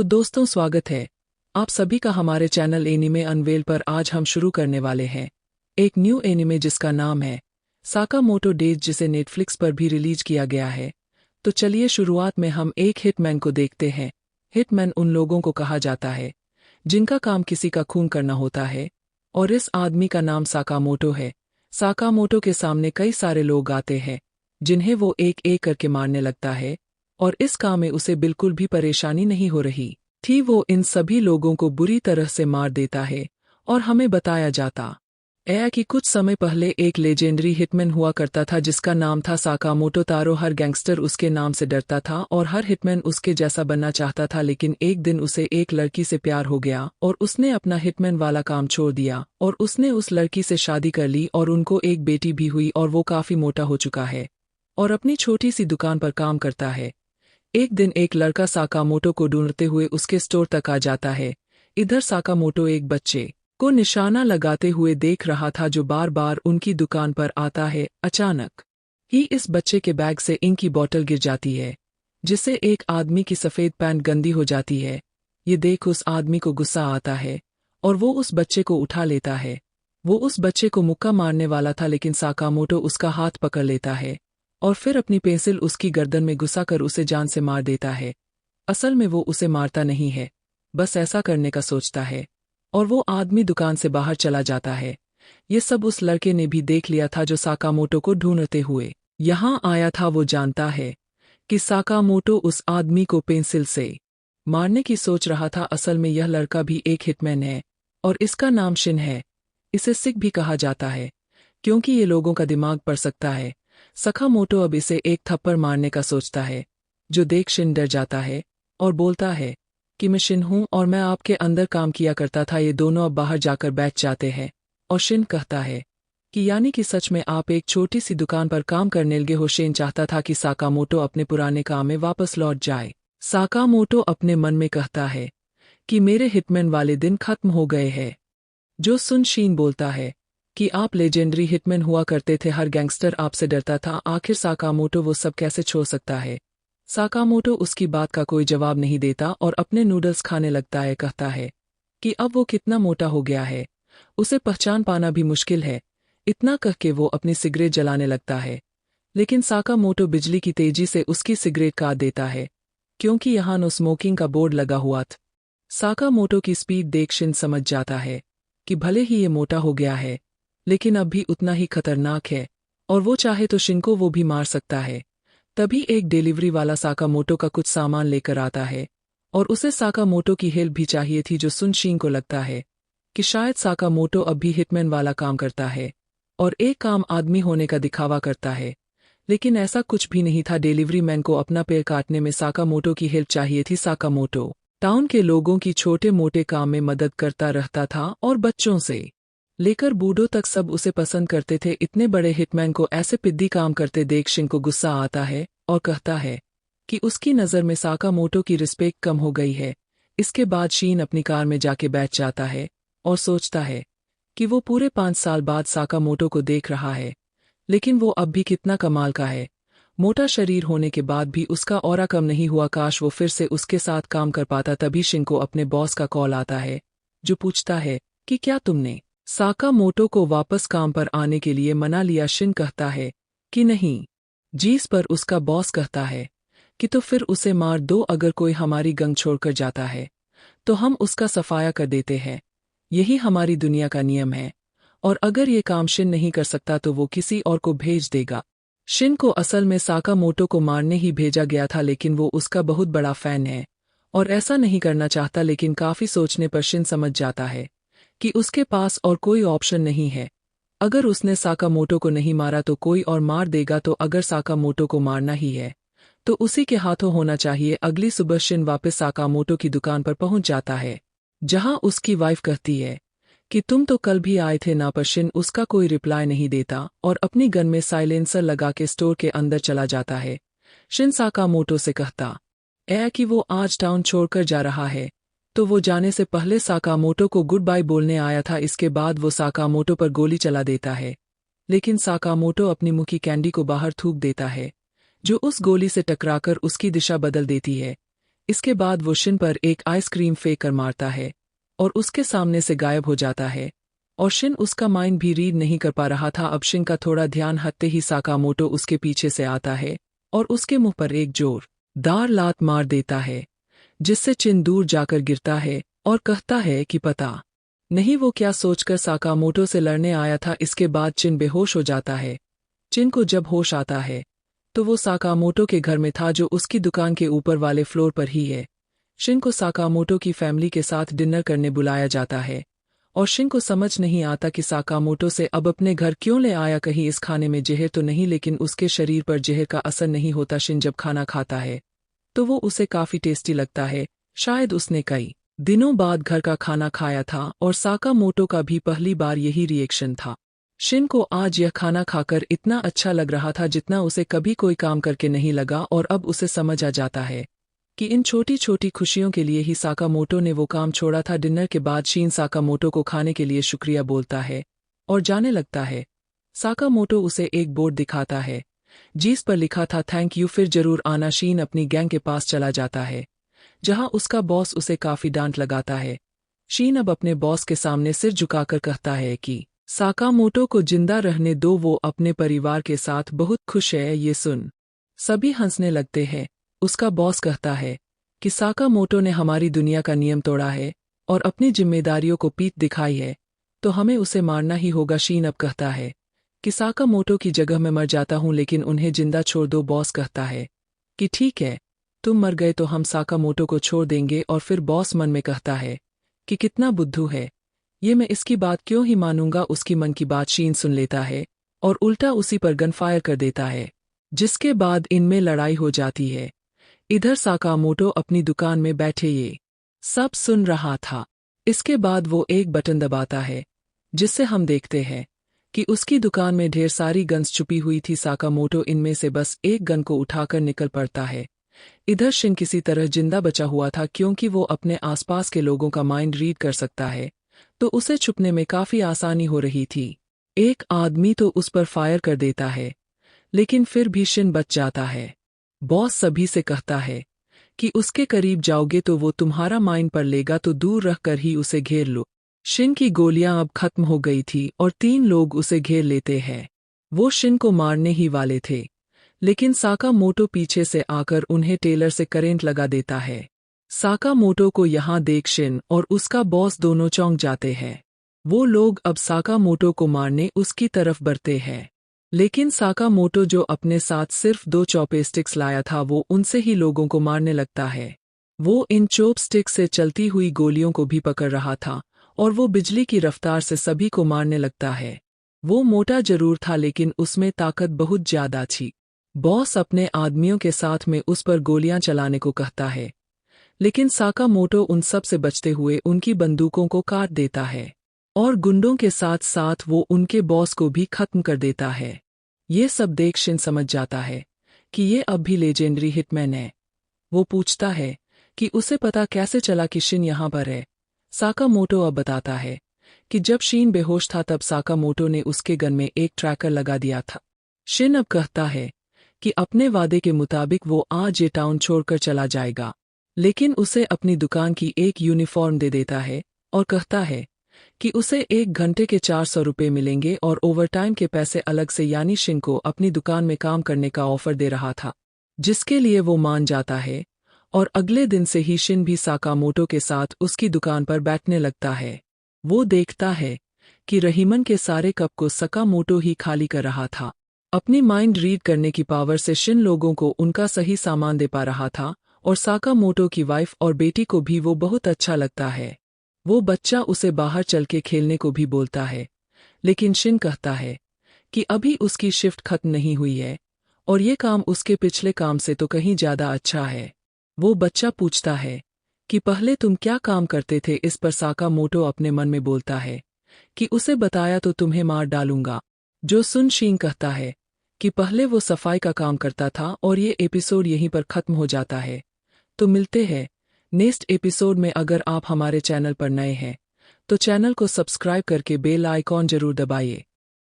तो दोस्तों स्वागत है आप सभी का हमारे चैनल एनिमे अनवेल पर। आज हम शुरू करने वाले हैं एक न्यू एनिमे जिसका नाम है साकामोटो डेज, जिसे नेटफ्लिक्स पर भी रिलीज किया गया है। तो चलिए शुरुआत में हम एक हिटमैन को देखते हैं। हिटमैन उन लोगों को कहा जाता है जिनका काम किसी का खून करना होता है, और इस आदमी का नाम साकामोटो है। साकामोटो के सामने कई सारे लोग आते हैं जिन्हें वो एक एक करके मारने लगता है, और इस काम में उसे बिल्कुल भी परेशानी नहीं हो रही थी। वो इन सभी लोगों को बुरी तरह से मार देता है, और हमें बताया जाता है कि कुछ समय पहले एक लेजेंडरी हिटमैन हुआ करता था जिसका नाम था साकामोटो तारो। हर गैंगस्टर उसके नाम से डरता था और हर हिटमैन उसके जैसा बनना चाहता था। लेकिन एक दिन उसे एक लड़की से प्यार हो गया और उसने अपना हिटमैन वाला काम छोड़ दिया और उसने उस लड़की से शादी कर ली और उनको एक बेटी भी हुई। और वो काफी मोटा हो चुका है और अपनी छोटी सी दुकान पर काम करता है। एक दिन एक लड़का साकामोटो को ढूंढते हुए उसके स्टोर तक आ जाता है। इधर साकामोटो एक बच्चे को निशाना लगाते हुए देख रहा था जो बार बार उनकी दुकान पर आता है। अचानक ही इस बच्चे के बैग से इंक की बोतल गिर जाती है, जिससे एक आदमी की सफेद पैंट गंदी हो जाती है। ये देख उस आदमी को गुस्सा आता है और वो उस बच्चे को उठा लेता है। वो उस बच्चे को मुक्का मारने वाला था, लेकिन साकामोटो उसका हाथ पकड़ लेता है और फिर अपनी पेंसिल उसकी गर्दन में घुसाकर उसे जान से मार देता है। असल में वो उसे मारता नहीं है, बस ऐसा करने का सोचता है, और वो आदमी दुकान से बाहर चला जाता है। ये सब उस लड़के ने भी देख लिया था जो साकामोटो को ढूंढते हुए यहाँ आया था। वो जानता है कि साकामोटो उस आदमी को पेंसिल से मारने की सोच रहा था। असल में यह लड़का भी एक हिटमैन है और इसका नाम शिन है। इसे सिक भी कहा जाता है क्योंकि ये लोगों का दिमाग पढ़ सकता है। साकामोटो अब इसे एक थप्पड़ मारने का सोचता है, जो देख शिन डर जाता है और बोलता है कि मैं शिन हूँ और मैं आपके अंदर काम किया करता था। ये दोनों अब बाहर जाकर बैठ जाते हैं और शिन कहता है कि यानी कि सच में आप एक छोटी सी दुकान पर काम करने लगे हो। शिन चाहता था कि साकामोटो अपने पुराने काम में वापस लौट जाए। साकामोटो अपने मन में कहता है कि मेरे हिटमैन वाले दिन खत्म हो गए हैं। जो सुन शिन बोलता है कि आप लेजेंडरी हिटमैन हुआ करते थे, हर गैंगस्टर आपसे डरता था। आखिर साकामोटो वो सब कैसे छोड़ सकता है। साकामोटो उसकी बात का कोई जवाब नहीं देता और अपने नूडल्स खाने लगता है। कहता है कि अब वो कितना मोटा हो गया है, उसे पहचान पाना भी मुश्किल है। इतना कह के वो अपनी सिगरेट जलाने लगता है, लेकिन साकामोटो बिजली की तेजी से उसकी सिगरेट काट देता है क्योंकि यहाँ नो स्मोकिंग का बोर्ड लगा हुआ था। साकामोटो की स्पीड देख शिन समझ जाता है कि भले ही ये मोटा हो गया है, लेकिन अब भी उतना ही खतरनाक है और वो चाहे तो शिन को वो भी मार सकता है। तभी एक डिलीवरी वाला साकामोटो का कुछ सामान लेकर आता है और उसे साकामोटो की हेल्प भी चाहिए थी। जो सुन शिन को लगता है कि शायद साकामोटो अब भी हिटमैन वाला काम करता है और एक काम आदमी होने का दिखावा करता है, लेकिन ऐसा कुछ भी नहीं था। डिलीवरी मैन को अपना पैर काटने में साकामोटो की हेल्प चाहिए थी। साकामोटो टाउन के लोगों की छोटे मोटे काम में मदद करता रहता था और बच्चों से लेकर बूढ़ों तक सब उसे पसंद करते थे। इतने बड़े हिटमैन को ऐसे पिद्दी काम करते देख शिन को गुस्सा आता है और कहता है कि उसकी नज़र में साकामोटो की रिस्पेक्ट कम हो गई है। इसके बाद शिन अपनी कार में जाके बैठ जाता है और सोचता है कि वो पूरे 5 साल बाद साकामोटो को देख रहा है, लेकिन वो अब भी कितना कमाल का है। मोटा शरीर होने के बाद भी उसका ऑरा कम नहीं हुआ। काश वो फिर से उसके साथ काम कर पाता। तभी शिन को अपने बॉस का कॉल आता है, जो पूछता है कि क्या तुमने साकामोटो को वापस काम पर आने के लिए मना लिया। शिन कहता है कि नहीं। जिस पर उसका बॉस कहता है कि तो फिर उसे मार दो, अगर कोई हमारी गंग छोड़कर जाता है तो हम उसका सफाया कर देते हैं। यही हमारी दुनिया का नियम है, और अगर ये काम शिन नहीं कर सकता तो वो किसी और को भेज देगा। शिन को असल में साकामोटो को मारने ही भेजा गया था, लेकिन वो उसका बहुत बड़ा फैन है और ऐसा नहीं करना चाहता। लेकिन काफी सोचने पर शिन समझ जाता है कि उसके पास और कोई ऑप्शन नहीं है। अगर उसने साकामोटो को नहीं मारा तो कोई और मार देगा, तो अगर साकामोटो को मारना ही है तो उसी के हाथों होना चाहिए। अगली सुबह शिन वापस साकामोटो की दुकान पर पहुंच जाता है, जहां उसकी वाइफ कहती है कि तुम तो कल भी आए थे ना। पर शिन उसका कोई रिप्लाई नहीं देता और अपनी गन में साइलेंसर लगा के स्टोर के अंदर चला जाता है। शिन साकामोटो से कहता है कि वो आज टाउन छोड़कर जा रहा है, तो वो जाने से पहले साकामोटो को गुड बाय बोलने आया था। इसके बाद वो साकामोटो पर गोली चला देता है, लेकिन साकामोटो अपनी मुंह की कैंडी को बाहर थूक देता है, जो उस गोली से टकराकर उसकी दिशा बदल देती है। इसके बाद वो शिन पर एक आइसक्रीम फेंक कर मारता है और उसके सामने से गायब हो जाता है। और शिन उसका माइंड भी रीड नहीं कर पा रहा था। अब शिन का थोड़ा ध्यान हटते ही साकामोटो उसके पीछे से आता है और उसके मुंह पर एक जोरदार लात मार देता है, जिससे चिन दूर जाकर गिरता है और कहता है कि पता नहीं वो क्या सोचकर साकामोटो से लड़ने आया था। इसके बाद चिन बेहोश हो जाता है। चिन को जब होश आता है तो वो साकामोटो के घर में था, जो उसकी दुकान के ऊपर वाले फ्लोर पर ही है। शिन को साकामोटो की फैमिली के साथ डिनर करने बुलाया जाता है और शिन को समझ नहीं आता कि साकामोटो से अब अपने घर क्यों ले आया। कहीं इस खाने में जहर तो नहीं, लेकिन उसके शरीर पर जहर का असर नहीं होता। शिन जब खाना खाता है तो वो उसे काफी टेस्टी लगता है। शायद उसने कई दिनों बाद घर का खाना खाया था और साकामोटो का भी पहली बार यही रिएक्शन था। शिन को आज यह खाना खाकर इतना अच्छा लग रहा था जितना उसे कभी कोई काम करके नहीं लगा। और अब उसे समझ आ जाता है कि इन छोटी छोटी खुशियों के लिए ही साकामोटो ने वो काम छोड़ा था। डिनर के बाद शीन साकामोटो को खाने के लिए शुक्रिया बोलता है और जाने लगता है। साकामोटो उसे एक बोर्ड दिखाता है जिस पर लिखा था थैंक यू, फिर जरूर आना। शीन अपनी गैंग के पास चला जाता है जहां उसका बॉस उसे काफी डांट लगाता है। शीन अब अपने बॉस के सामने सिर झुकाकर कहता है कि साकामोटो को जिंदा रहने दो, वो अपने परिवार के साथ बहुत खुश है। ये सुन सभी हंसने लगते हैं। उसका बॉस कहता है कि साकामोटो ने हमारी दुनिया का नियम तोड़ा है और अपनी जिम्मेदारियों को पीठ दिखाई है, तो हमें उसे मारना ही होगा। शीन अब कहता है कि साकामोटो की जगह मैं मर जाता हूं, लेकिन उन्हें जिंदा छोड़ दो। बॉस कहता है कि ठीक है, तुम मर गए तो हम साकामोटो को छोड़ देंगे। और फिर बॉस मन में कहता है कि कितना बुद्धू है ये, मैं इसकी बात क्यों ही मानूंगा। उसकी मन की बात शीन सुन लेता है और उल्टा उसी पर गन फायर कर देता है, जिसके बाद इनमें लड़ाई हो जाती है। इधर साकामोटो अपनी दुकान में बैठे ये सब सुन रहा था। इसके बाद वो एक बटन दबाता है जिससे हम देखते हैं कि उसकी दुकान में ढेर सारी गन्स छुपी हुई थी। साकामोटो इनमें से बस एक गन को उठाकर निकल पड़ता है। इधर शिन किसी तरह जिंदा बचा हुआ था, क्योंकि वो अपने आसपास के लोगों का माइंड रीड कर सकता है, तो उसे छुपने में काफी आसानी हो रही थी। एक आदमी तो उस पर फायर कर देता है, लेकिन फिर भी शिन बच जाता है। बॉस सभी से कहता है कि उसके करीब जाओगे तो वो तुम्हारा माइंड पर लेगा, तो दूर रखकर ही उसे घेर लो। शिन की गोलियां अब खत्म हो गई थी और 3 लोग उसे घेर लेते हैं। वो शिन को मारने ही वाले थे, लेकिन साकामोटो पीछे से आकर उन्हें टेलर से करंट लगा देता है। साकामोटो को यहाँ देख शिन और उसका बॉस दोनों चौंक जाते हैं। वो लोग अब साकामोटो को मारने उसकी तरफ बढ़ते हैं, लेकिन साकामोटो जो अपने साथ सिर्फ 2 चॉपस्टिक्स लाया था, वो उनसे ही लोगों को मारने लगता है। वो इन चॉपस्टिक्स से चलती हुई गोलियों को भी पकड़ रहा था और वो बिजली की रफ्तार से सभी को मारने लगता है। वो मोटा जरूर था, लेकिन उसमें ताकत बहुत ज्यादा थी। बॉस अपने आदमियों के साथ में उस पर गोलियां चलाने को कहता है, लेकिन साकामोटो उन सब से बचते हुए उनकी बंदूकों को काट देता है और गुंडों के साथ साथ वो उनके बॉस को भी खत्म कर देता है। ये सब देख शिन समझ जाता है कि ये अब भी लेजेंडरी हिटमैन है। वो पूछता है कि उसे पता कैसे चला कि शिन यहाँ पर है। साकामोटो अब बताता है कि जब शीन बेहोश था तब साकामोटो ने उसके गन में एक ट्रैकर लगा दिया था। शिन अब कहता है कि अपने वादे के मुताबिक वो आज ये टाउन छोड़कर चला जाएगा, लेकिन उसे अपनी दुकान की एक यूनिफॉर्म दे देता है और कहता है कि उसे 1 घंटे के 400 रुपये मिलेंगे और ओवरटाइम के पैसे अलग से। यानी शिन को अपनी दुकान में काम करने का ऑफर दे रहा था, जिसके लिए वो मान जाता है। और अगले दिन से ही शिन भी साकामोटो के साथ उसकी दुकान पर बैठने लगता है। वो देखता है कि रहीमन के सारे कप को साकामोटो ही खाली कर रहा था। अपनी माइंड रीड करने की पावर से शिन लोगों को उनका सही सामान दे पा रहा था और साकामोटो की वाइफ और बेटी को भी वो बहुत अच्छा लगता है। वो बच्चा उसे बाहर चल के खेलने को भी बोलता है, लेकिन शिन कहता है कि अभी उसकी शिफ्ट खत्म नहीं हुई है और ये काम उसके पिछले काम से तो कहीं ज्यादा अच्छा है। वो बच्चा पूछता है कि पहले तुम क्या काम करते थे। इस पर साकामोटो अपने मन में बोलता है कि उसे बताया तो तुम्हें मार डालूंगा। जो सुन शीन कहता है कि पहले वो सफाई का काम करता था। और ये एपिसोड यहीं पर खत्म हो जाता है। तो मिलते हैं नेक्स्ट एपिसोड में। अगर आप हमारे चैनल पर नए हैं तो चैनल को सब्सक्राइब करके बेल आइकॉन जरूर दबाइए।